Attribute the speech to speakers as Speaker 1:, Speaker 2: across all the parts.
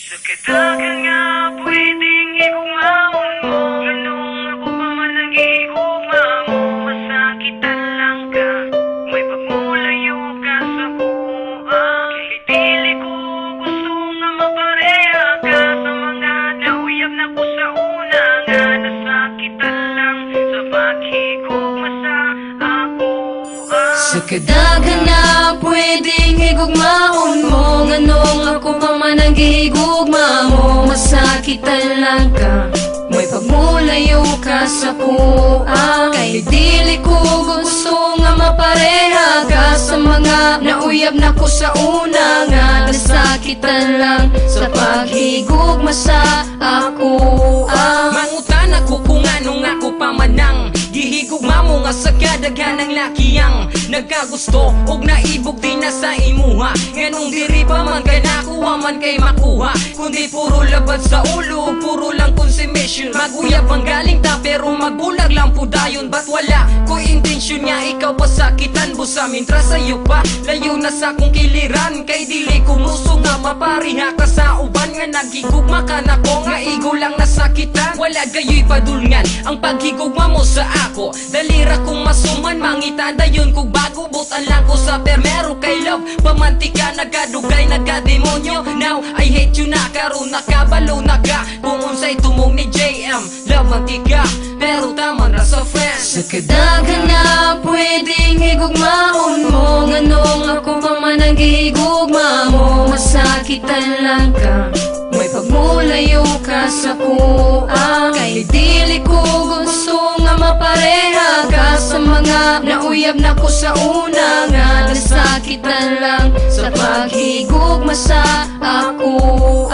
Speaker 1: Sa kadagan nga pwedeng igumaon mo, ganong ako pa man nag-iiguma mo. Masakitan lang ka, may pagmulayo ka sa buwan. Kay dili ko gusto nga mapareha ka sa mga nauyab na ko sa una. Nga nasakitan lang sa paghigugma sa ako.
Speaker 2: Sa kadagan nga pwedeng higugmaon mo, ganong ako pa man ang gihigugma mo. Masakitan lang ka, may pagmulayo ka sa kuha. Kay dili ko gusto nga mapareha ka sa mga nauyab na ko sa una. Nga nasakitan lang sa paghigugma sa ako.
Speaker 3: Mangutan ako kung anong ako pamanang gihigugma mo nga sa kadaghan ng lakiyang nagkagusto og naibog din na sa imuha. Nganong diri pa man kay nakuha man kay makuha, kundi puro labad sa ulo, puro lang consummation. Maguyab ang galing ta pero magbulag lang po dayon. Ba't wala ko intensyon nga ikaw pasakitan busa mintra sa'yo pa layo na sa kong kiliran. Kay dili ko muso nga mapariha ka sa uban nga naghigugma ka na ko nga igo lang nasakitan. Wala gayo'y padulngan ang paghigugma mo sa ako. Dalira kong masuman mangita dayon kog bago butan lang ko sa permero kay love pamantika nagadugay nagademonyo. Now I hate you na karon nakabalo na ka kung unsay tumong ni JM love mantika pero tama na sa friends.
Speaker 2: Sa kadagan nga pwedeng higugmaon mo, ganong ako pa man ang gihigugma mo. Masakitan lang ka, may pagmulayo ka sa kuha. Kay dili ko gusto nga mapareha ka sa mga nauyab na ko sa una. Nga nasakitan lang sa paghigugma sa ako.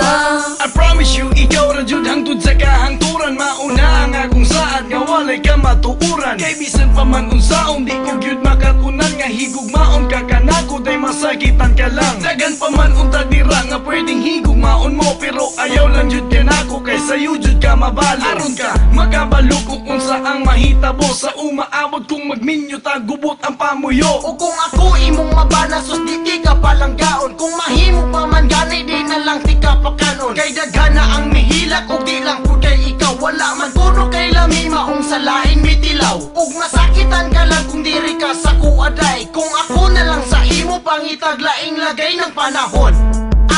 Speaker 4: I promise you, ikaw ra jud hangtod sa kahangturan. Mauna ang akong saad nga walay ka matuuran. Kay bisan pa man unsaon di ko gyud makatunan nga higugmaon ka kanako day masakitan ka lang. Dagan pa man unta dira nga pwedeng higugmaon mo, pero ayaw lang jud kanako kay sayo jud ka mabalo. Aron ka makabalo kung unsa ang mahitabo sa umaabot kung magminyo ta gubot ang pamuyo.
Speaker 5: O kung ako imong mabana sus di ka palang gaon. Kung mahimo pa man gani di na lang ti ka pakanon. Kay daghana ang mihilak ug di lang pud kay ikaw. Wala man kuno kay lami maong sa laing mitilaw. Ug masakitan ka lang kung diri ka sa kuaday. Kung ako na lang sa imo pangitag laing lagay ng panahon.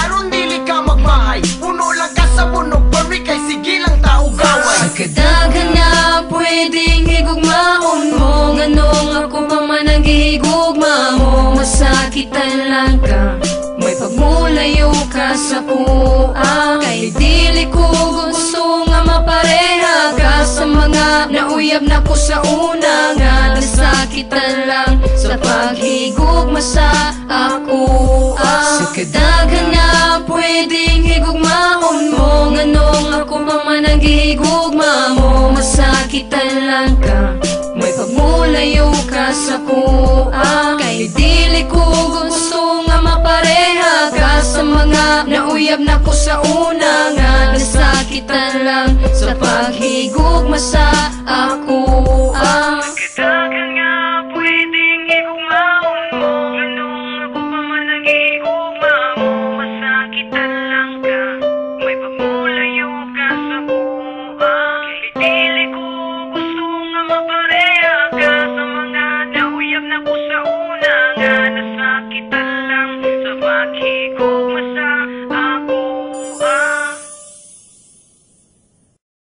Speaker 5: Aron dili ka magmahay, puno lang ka sa bunog pari kay sige lang tao gaway.
Speaker 2: Sa kadagan nga pwedeng higugmaon mo, ganong ako pa man ang gihigugma mo. Masakitan lang ka, may pagmulayo ka sa kuha. Kay dili ko gusto nga mapareha ka sa mga nauyab na ko sa una. Nga nasakitan lang sa paghigugma sa ako. Sa kadagan nga pwedeng higugmaon mo, ganong ako pa man ang gihigugma mo. Masakitan lang ka, may pagmulayo ka sa kuha. Kay dili ko gusto nga mapareha ka sa mga nauyab na ko sa una. Nga nasakitan lang sa paghigugma sa ako.